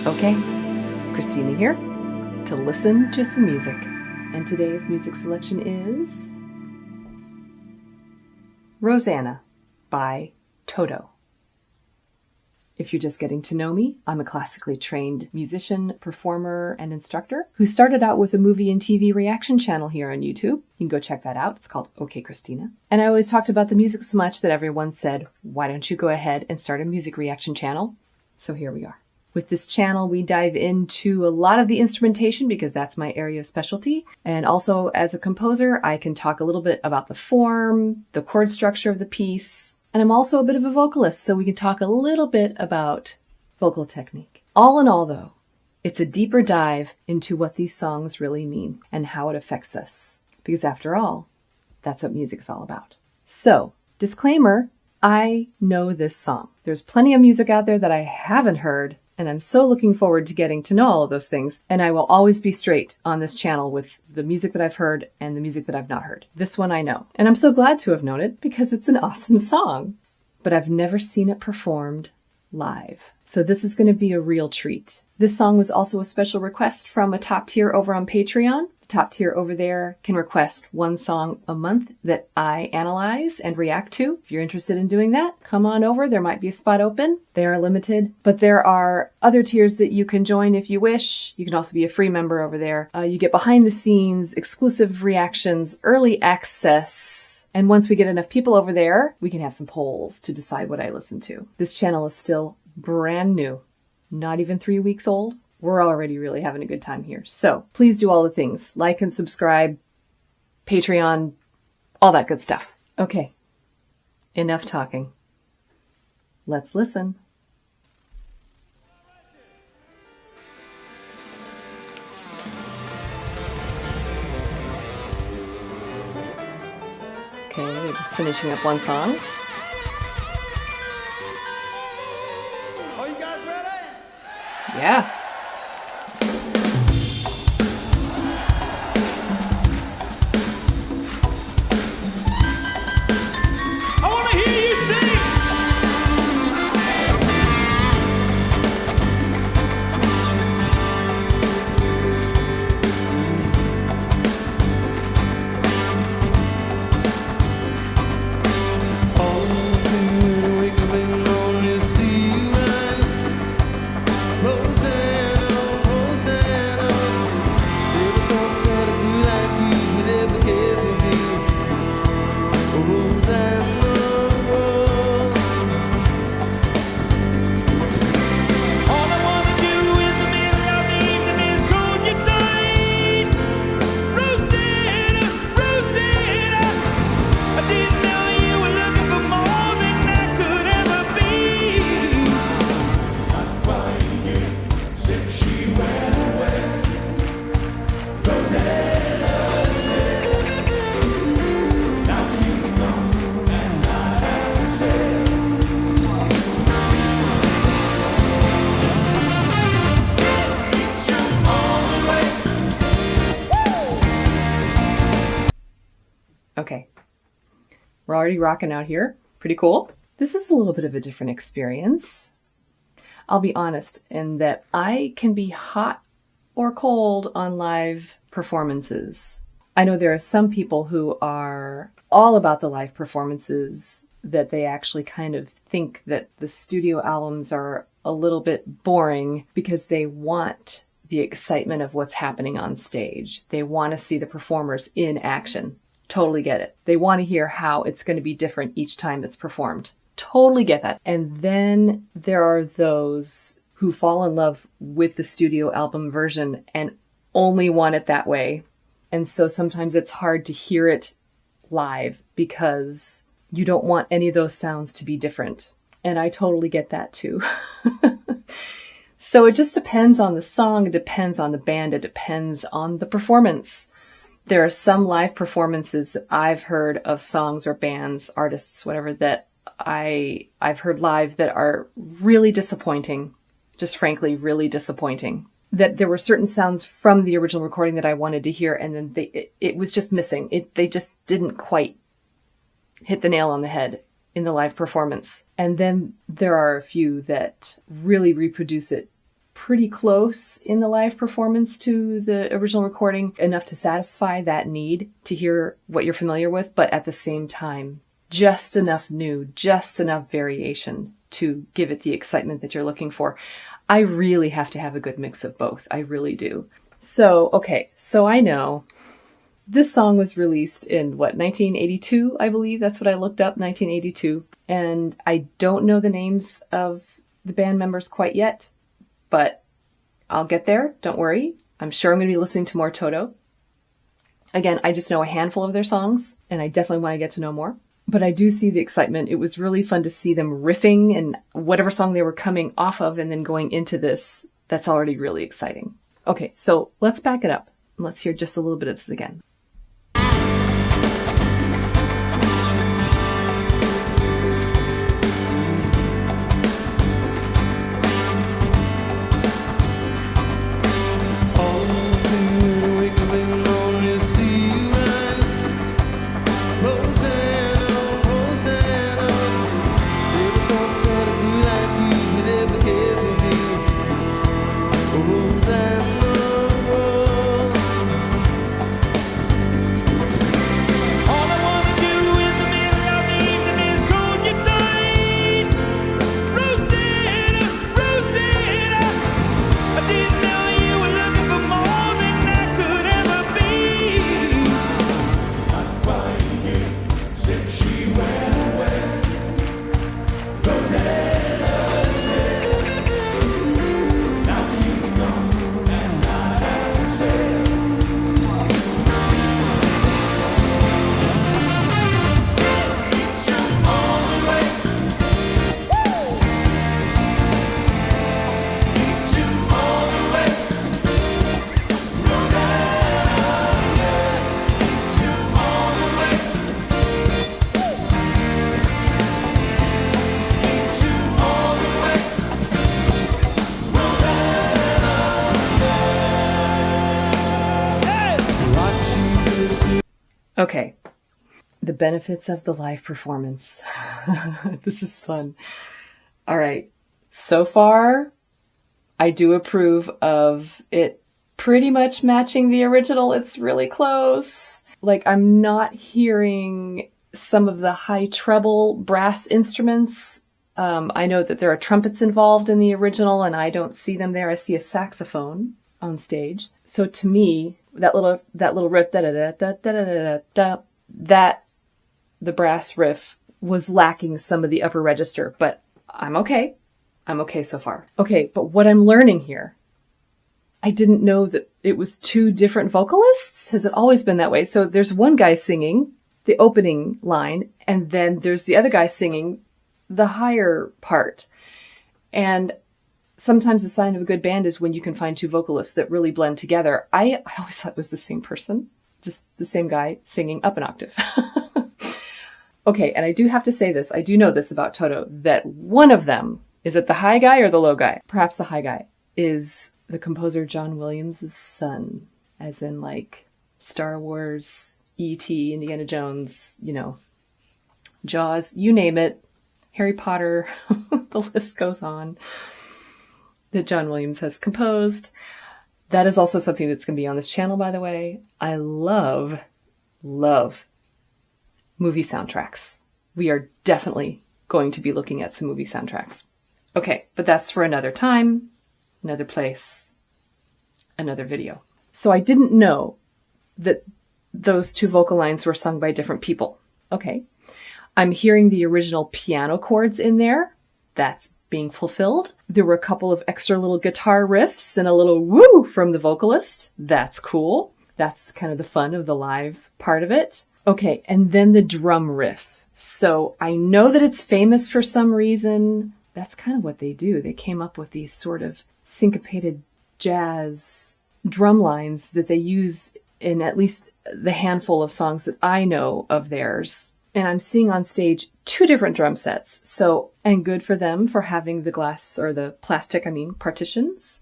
Okay, Christina here to listen to some music. And today's music selection is Rosanna by Toto. If you're just getting to know me, I'm a classically trained musician, performer, and instructor who started out with a movie and TV reaction channel here on YouTube. You can go check that out. It's called OK Christina. And I always talked about the music so much that everyone said, why don't you go ahead and start a music reaction channel? So here we are. With this channel, we dive into a lot of the instrumentation because that's my area of specialty. And also as a composer, I can talk a little bit about the form, the chord structure of the piece. And I'm also a bit of a vocalist, so we can talk a little bit about vocal technique. All in all, though, it's a deeper dive into what these songs really mean and how it affects us. Because after all, that's what music's all about. So, disclaimer, I know this song. There's plenty of music out there that I haven't heard, and I'm so looking forward to getting to know all of those things. And I will always be straight on this channel with the music that I've heard and the music that I've not heard. This one I know. And I'm so glad to have known it because it's an awesome song. But I've never seen it performed live. So this is going to be a real treat. This song was also a special request from a top tier over on Patreon. The top tier over there can request one song a month that I analyze and react to. If you're interested in doing that, come on over. There might be a spot open. They are limited, but there are other tiers that you can join if you wish. You can also be a free member over there. You get behind the scenes, exclusive reactions, early access. And once we get enough people over there, we can have some polls to decide what I listen to. This channel is still brand new, not even 3 weeks old. We're already really having a good time here. So please do all the things. Like and subscribe, Patreon, all that good stuff. Okay, enough talking. Let's listen. Okay, we're just finishing up one song. Are you guys ready? Yeah. I want to hear you sing. Okay, we're already rocking out here. Pretty cool. This is a little bit of a different experience. I'll be honest in that I can be hot or cold on live performances. I know there are some people who are all about the live performances, that they actually kind of think that the studio albums are a little bit boring because they want the excitement of what's happening on stage. They want to see the performers in action. Totally get it. They want to hear how it's going to be different each time it's performed. Totally get that. And then there are those who fall in love with the studio album version and only want it that way. And so sometimes it's hard to hear it live because you don't want any of those sounds to be different. And I totally get that too. So it just depends on the song. It depends on the band. It depends on the performance. There are some live performances that I've heard of songs or bands, artists, whatever, that I've heard live that are really disappointing, just frankly, really disappointing. That there were certain sounds from the original recording that I wanted to hear, and then it was just missing. They just didn't quite hit the nail on the head in the live performance. And then there are a few that really reproduce it pretty close in the live performance to the original recording, enough to satisfy that need to hear what you're familiar with, but at the same time, just enough new, just enough variation to give it the excitement that you're looking for. I really have to have a good mix of both. I really do. So, okay, so I know this song was released in, 1982, I believe. That's what I looked up, 1982. And I don't know the names of the band members quite yet, but I'll get there. Don't worry. I'm sure I'm going to be listening to more Toto. Again, I just know a handful of their songs, and I definitely want to get to know more. But I do see the excitement. It was really fun to see them riffing and whatever song they were coming off of and then going into this. That's already really exciting. Okay, so let's back it up. Let's hear just a little bit of this again. Okay, the benefits of the live performance. This is fun. All right, so far, I do approve of it pretty much matching the original. It's really close. Like, I'm not hearing some of the high treble brass instruments. I know that there are trumpets involved in the original, and I don't see them there. I see a saxophone on stage. So to me, that little riff, that the brass riff was lacking some of the upper register, but I'm okay. I'm okay so far. Okay, but what I'm learning here, I didn't know that it was two different vocalists. Has it always been that way? So there's one guy singing the opening line, and then there's the other guy singing the higher part. And sometimes a sign of a good band is when you can find two vocalists that really blend together. I always thought it was the same person, just the same guy singing up an octave. Okay, and I do have to say this. I do know this about Toto, that one of them, is it the high guy or the low guy? Perhaps the high guy is the composer John Williams' son, as in like Star Wars, E.T., Indiana Jones, Jaws, you name it, Harry Potter, the list goes on, that John Williams has composed. That is also something that's going to be on this channel, by the way. I love movie soundtracks. We are definitely going to be looking at some movie soundtracks. Okay, but that's for another time, another place, another video. So I didn't know that those two vocal lines were sung by different people. Okay, I'm hearing the original piano chords in there. That's being fulfilled. There were a couple of extra little guitar riffs and a little woo from the vocalist. That's cool. That's kind of the fun of the live part of it. Okay, and then the drum riff. So I know that it's famous for some reason. That's kind of what they do. They came up with these sort of syncopated jazz drum lines that they use in at least the handful of songs that I know of theirs. And I'm seeing on stage two different drum sets. So, and good for them for having the glass or the plastic, partitions,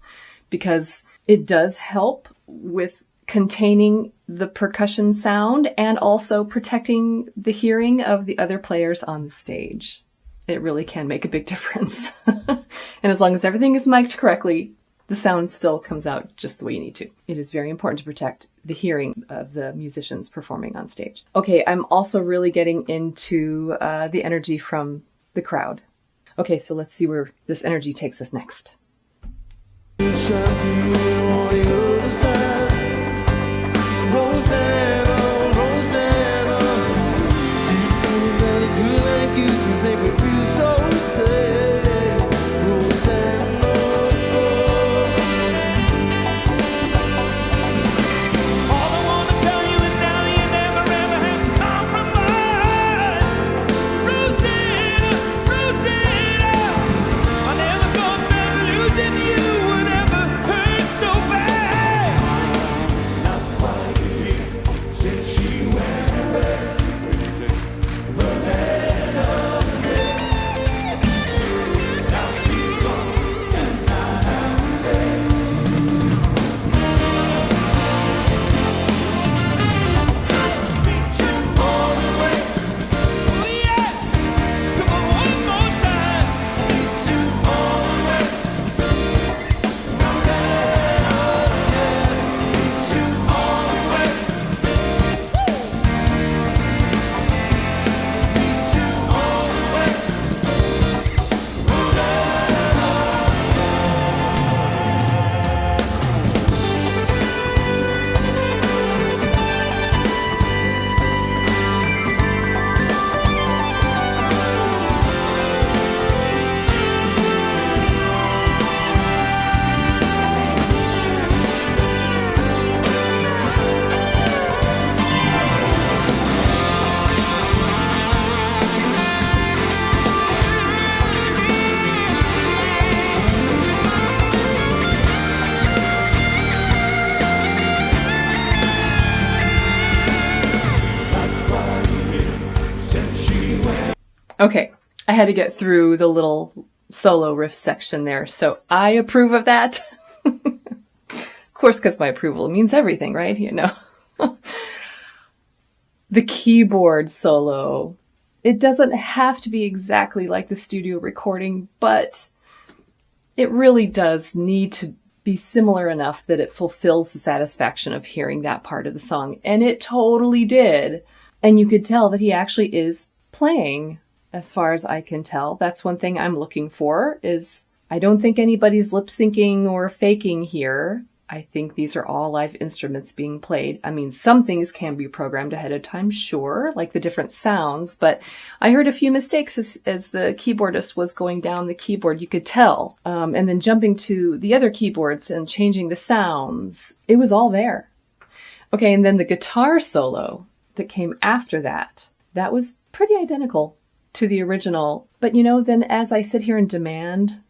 because it does help with containing the percussion sound and also protecting the hearing of the other players on the stage. It really can make a big difference. And as long as everything is mic'd correctly, the sound still comes out just the way you need to. It is very important to protect the hearing of the musicians performing on stage. Okay, I'm also really getting into the energy from the crowd. Okay, so let's see where this energy takes us next. Rosanna, Rosanna, do you feel really good like you make me feel so sad? Rosanna, all I wanna tell you is now you never ever have to compromise. Rosanna, Rosanna, I never thought that losing you would ever hurt so bad. Not quite a year since she went away. Rosanna, now she's gone, and I have to say, meet you all the way. Oh yeah, come on one more time. Meet you all the way. Rosanna, yeah, meet you all the way. Meet you all the way. Okay, I had to get through the little solo riff section there, so I approve of that. Of course, because my approval means everything, right? You know. The keyboard solo, it doesn't have to be exactly like the studio recording, but it really does need to be similar enough that it fulfills the satisfaction of hearing that part of the song. And it totally did. And you could tell that he actually is playing, as far as I can tell. That's one thing I'm looking for, is I don't think anybody's lip syncing or faking here. I think these are all live instruments being played. I mean, some things can be programmed ahead of time, sure, like the different sounds, but I heard a few mistakes as the keyboardist was going down the keyboard, you could tell. And then jumping to the other keyboards and changing the sounds, it was all there. Okay, and then the guitar solo that came after that was pretty identical to the original. But you know, then as I sit here and demand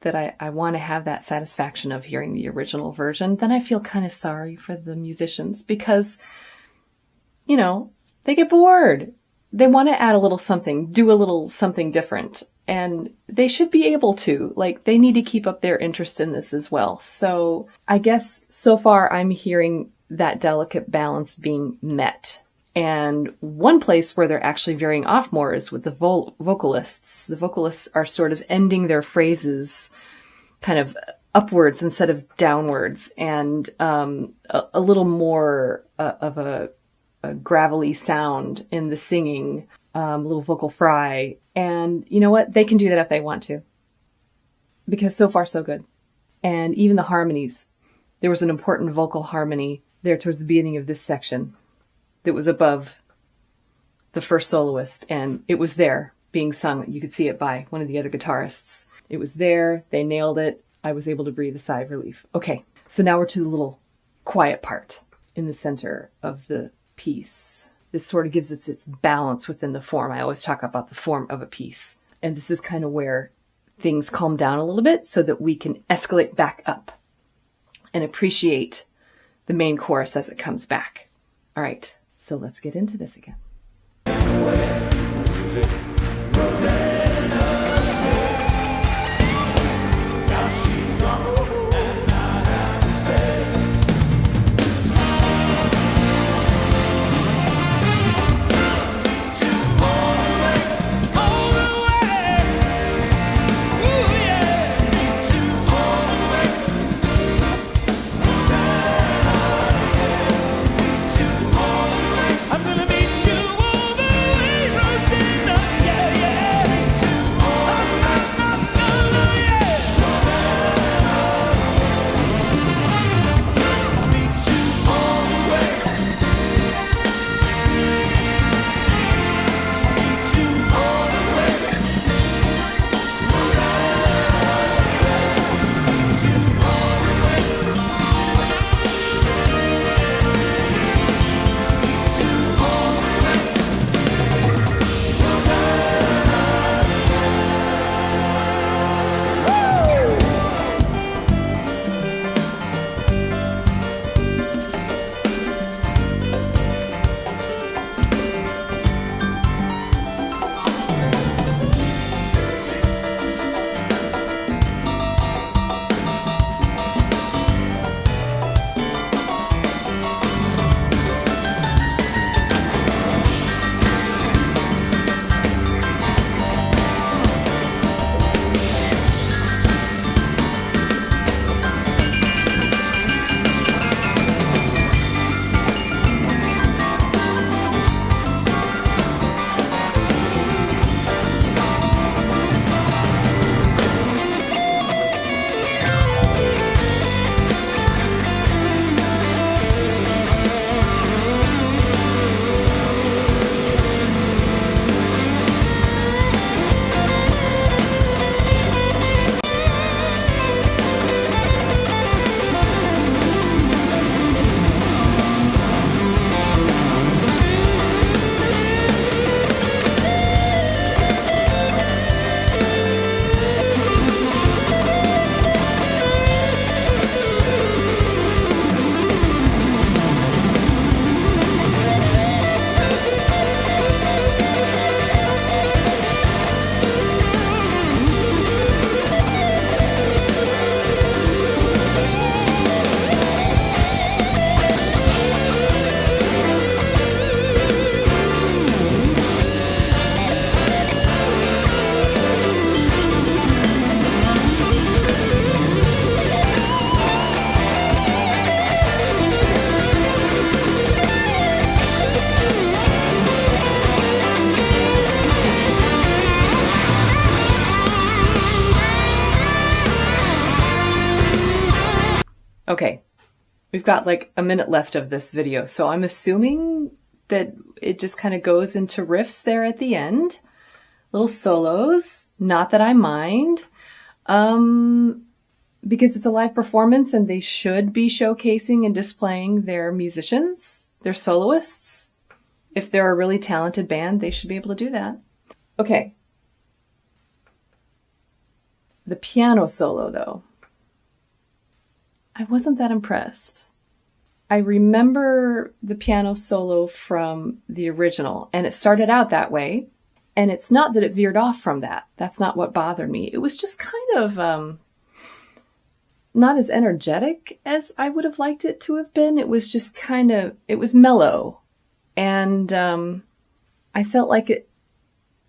that I want to have that satisfaction of hearing the original version, then I feel kind of sorry for the musicians because, you know, they get bored. They want to add a little something, do a little something different. And they should be able to. Like, they need to keep up their interest in this as well. So I guess so far I'm hearing that delicate balance being met. And one place where they're actually veering off more is with the vocalists. The vocalists are sort of ending their phrases kind of upwards instead of downwards, and a little more of a gravelly sound in the singing, a little vocal fry. And you know what? They can do that if they want to, because so far so good. And even the harmonies. There was an important vocal harmony there towards the beginning of this section that was above the first soloist, and it was there being sung. You could see it by one of the other guitarists. It was there. They nailed it. I was able to breathe a sigh of relief. Okay, so now we're to the little quiet part in the center of the piece. This sort of gives it its balance within the form. I always talk about the form of a piece. And this is kind of where things calm down a little bit so that we can escalate back up and appreciate the main chorus as it comes back. All right. So let's get into this again. Okay, we've got like a minute left of this video, so I'm assuming that it just kind of goes into riffs there at the end. Little solos, not that I mind, because it's a live performance and they should be showcasing and displaying their musicians, their soloists. If they're a really talented band, they should be able to do that. Okay. The piano solo, though. I wasn't that impressed. I remember the piano solo from the original, and it started out that way. And it's not that it veered off from that. That's not what bothered me. It was just kind of not as energetic as I would have liked it to have been. It was just kind of, it was mellow. And I felt like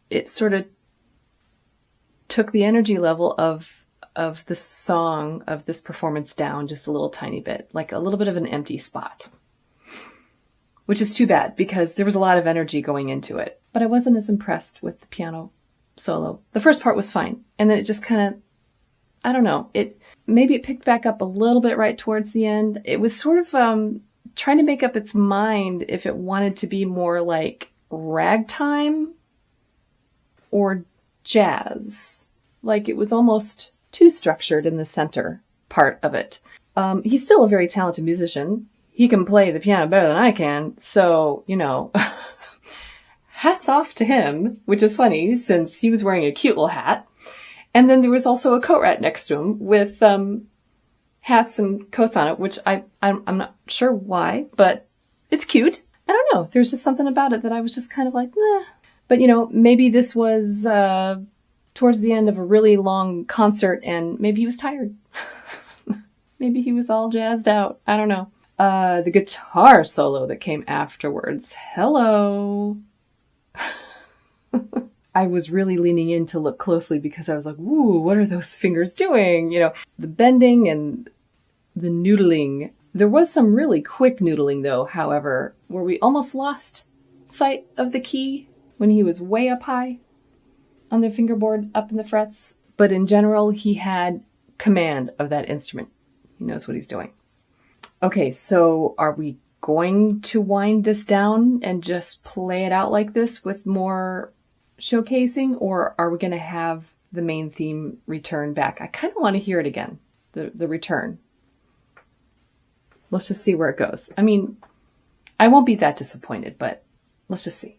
it sort of took the energy level of the song, of this performance down just a little tiny bit, like a little bit of an empty spot, which is too bad because there was a lot of energy going into it. But I wasn't as impressed with the piano solo. The first part was fine. And then it just kind of, I don't know, maybe it picked back up a little bit right towards the end. It was sort of trying to make up its mind if it wanted to be more like ragtime or jazz. Like it was almost too structured in the center part of it. He's still a very talented musician. He can play the piano better than I can. So, you know, hats off to him, which is funny since he was wearing a cute little hat. And then there was also a coat rack next to him with hats and coats on it, which I'm not sure why, but it's cute. I don't know. There's just something about it that I was just kind of like, nah. But, you know, maybe this was towards the end of a really long concert and maybe he was tired. Maybe he was all jazzed out. I don't know. The guitar solo that came afterwards. Hello. I was really leaning in to look closely because I was like, woo, what are those fingers doing? You know, the bending and the noodling. There was some really quick noodling though, however, where we almost lost sight of the key when he was way up high on the fingerboard up in the frets. But in general, he had command of that instrument. He knows what he's doing. Okay, so are we going to wind this down and just play it out like this with more showcasing, or are we going to have the main theme return back? I kind of want to hear it again, the return. Let's just see where it goes. I mean, I won't be that disappointed, but let's just see.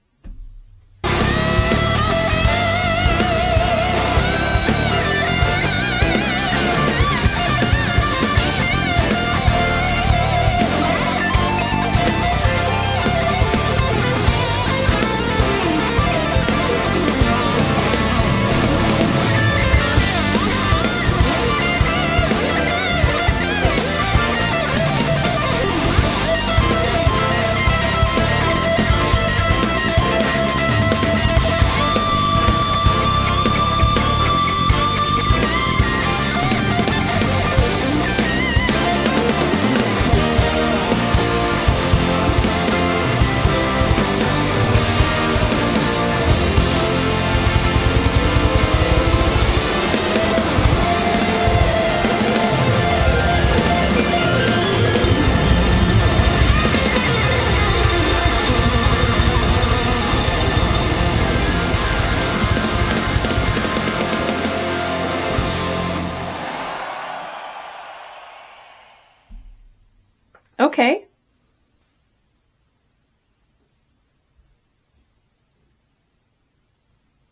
Okay.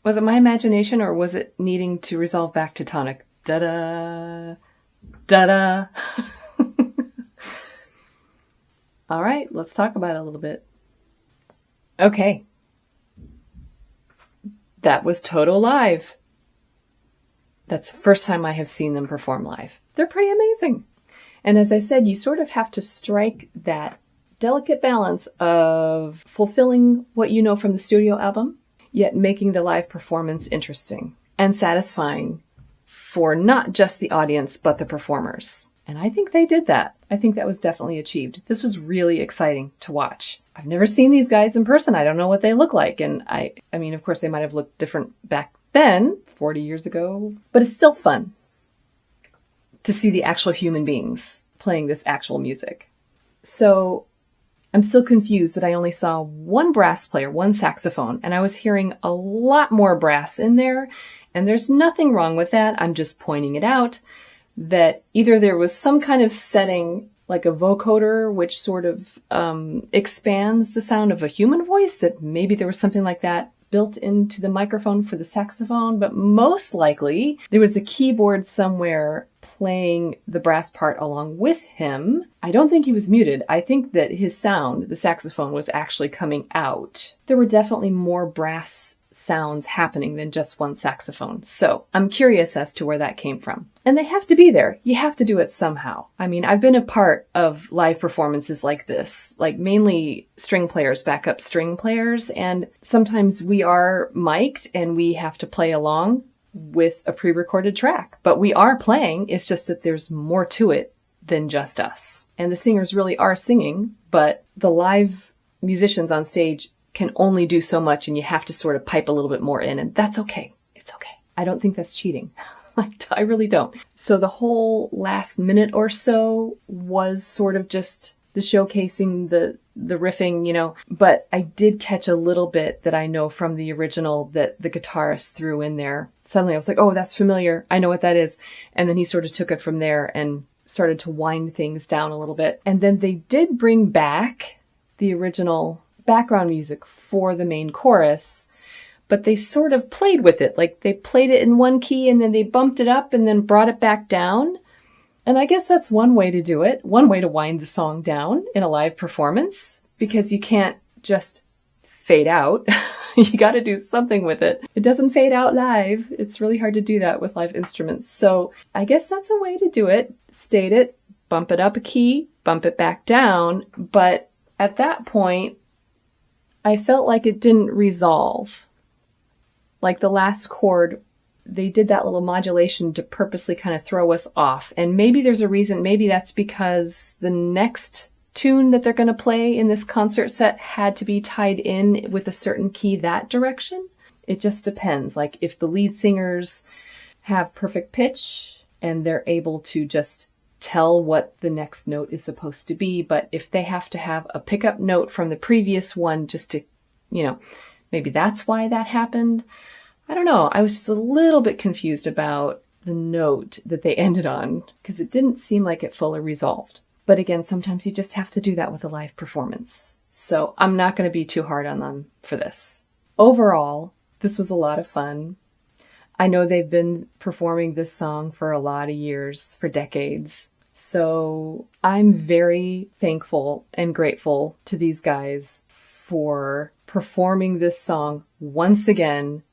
Was it my imagination or was it needing to resolve back to tonic? Da-da, da-da. All right, let's talk about it a little bit. Okay. That was Toto live. That's the first time I have seen them perform live. They're pretty amazing. And as I said, you sort of have to strike that delicate balance of fulfilling what you know from the studio album, yet making the live performance interesting and satisfying for not just the audience, but the performers. And I think they did that. I think that was definitely achieved. This was really exciting to watch. I've never seen these guys in person. I don't know what they look like. And I mean, of course, they might have looked different back then, 40 years ago, but it's still fun. to see the actual human beings playing this actual music. So I'm still confused that I only saw one brass player, one saxophone, and I was hearing a lot more brass in there. And there's nothing wrong with that. I'm just pointing it out that either there was some kind of setting like a vocoder, which sort of expands the sound of a human voice, that maybe there was something like that built into the microphone for the saxophone, but most likely there was a keyboard somewhere playing the brass part along with him. I don't think he was muted. I think that his sound, the saxophone, was actually coming out. There were definitely more brass sounds happening than just one saxophone. So I'm curious as to where that came from. And they have to be there. You have to do it somehow. I mean, I've been a part of live performances like this, like mainly string players, backup string players. And sometimes we are mic'd and we have to play along with a pre-recorded track, but we are playing. It's just that there's more to it than just us. And the singers really are singing, but the live musicians on stage can only do so much, and you have to sort of pipe a little bit more in, and that's okay. It's okay. I don't think that's cheating. I really don't. So the whole last minute or so was sort of just the showcasing, the riffing, you know, but I did catch a little bit that I know from the original that the guitarist threw in there. Suddenly I was like, oh, that's familiar. I know what that is. And then he sort of took it from there and started to wind things down a little bit. And then they did bring back the original background music for the main chorus, but they sort of played with it. Like they played it in one key and then they bumped it up and then brought it back down. And I guess that's one way to do it. One way to wind the song down in a live performance, because you can't just fade out. You got to do something with it. It doesn't fade out live. It's really hard to do that with live instruments. So I guess that's a way to do it. State it, bump it up a key, bump it back down. But at that point, I felt like it didn't resolve. Like the last chord, they did that little modulation to purposely kind of throw us off. And maybe there's a reason. Maybe that's because the next tune that they're going to play in this concert set had to be tied in with a certain key that direction. It just depends. Like if the lead singers have perfect pitch and they're able to just tell what the next note is supposed to be. But if they have to have a pickup note from the previous one just to, you know, maybe that's why that happened. I don't know. I was just a little bit confused about the note that they ended on because it didn't seem like it fully resolved. But again, sometimes you just have to do that with a live performance. So I'm not going to be too hard on them for this. Overall, this was a lot of fun. I know they've been performing this song for a lot of years, for decades. So I'm very thankful and grateful to these guys for performing this song once again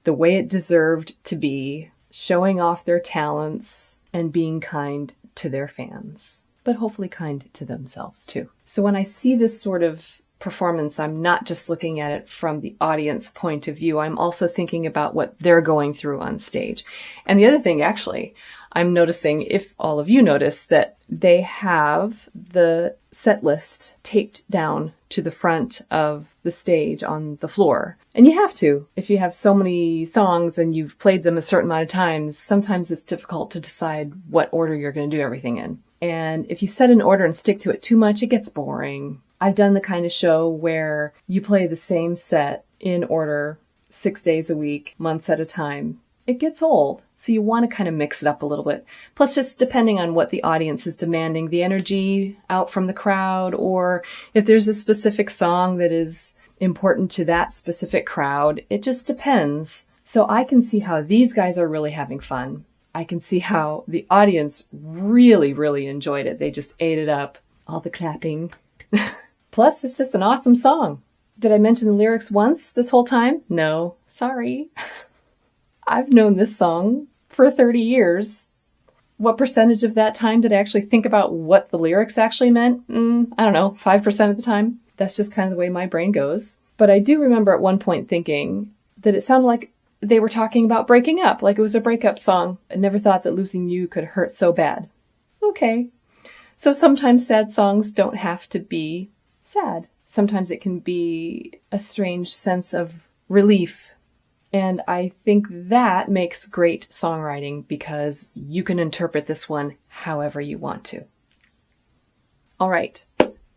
the way it deserved to be, showing off their talents and being kind to their fans, but hopefully kind to themselves too. So when I see this sort of performance, I'm not just looking at it from the audience point of view. I'm also thinking about what they're going through on stage. And the other thing, actually, I'm noticing, if all of you notice, that they have the set list taped down to the front of the stage on the floor. And you have to. If you have so many songs and you've played them a certain amount of times, sometimes it's difficult to decide what order you're going to do everything in. And if you set an order and stick to it too much, it gets boring. I've done the kind of show where you play the same set in order 6 days a week, months at a time. It gets old. So you want to kind of mix it up a little bit. Plus, just depending on what the audience is demanding, the energy out from the crowd, or if there's a specific song that is important to that specific crowd, it just depends. So I can see how these guys are really having fun. I can see how the audience really, really enjoyed it. They just ate it up. All the clapping. Plus, it's just an awesome song. Did I mention the lyrics once this whole time? No. Sorry. I've known this song for 30 years. What percentage of that time did I actually think about what the lyrics actually meant? I don't know, 5% of the time. That's just kind of the way my brain goes. But I do remember at one point thinking that it sounded like they were talking about breaking up, like it was a breakup song. I never thought that losing you could hurt so bad. Okay. So sometimes sad songs don't have to be sad. Sometimes it can be a strange sense of relief And I think that makes great songwriting because you can interpret this one however you want to. All right.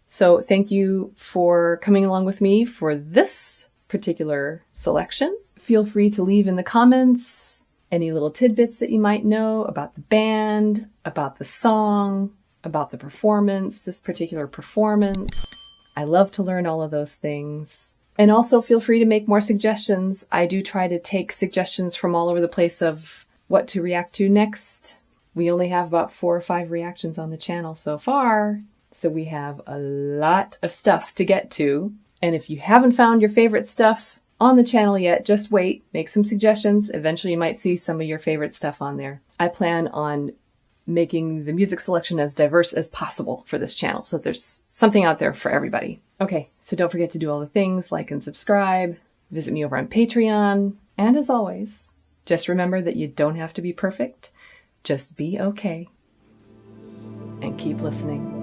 So thank you for coming along with me for this particular selection. Feel free to leave in the comments any little tidbits that you might know about the band, about the song, about the performance, this particular performance. I love to learn all of those things. And also feel free to make more suggestions. I do try to take suggestions from all over the place of what to react to next. We only have about 4 or 5 reactions on the channel so far, so we have a lot of stuff to get to. And if you haven't found your favorite stuff on the channel yet, just wait, make some suggestions. Eventually you might see some of your favorite stuff on there. I plan on making the music selection as diverse as possible for this channel, so there's something out there for everybody. Okay, so don't forget to do all the things, like and subscribe, visit me over on Patreon, and as always, just remember that you don't have to be perfect, just be okay, and keep listening.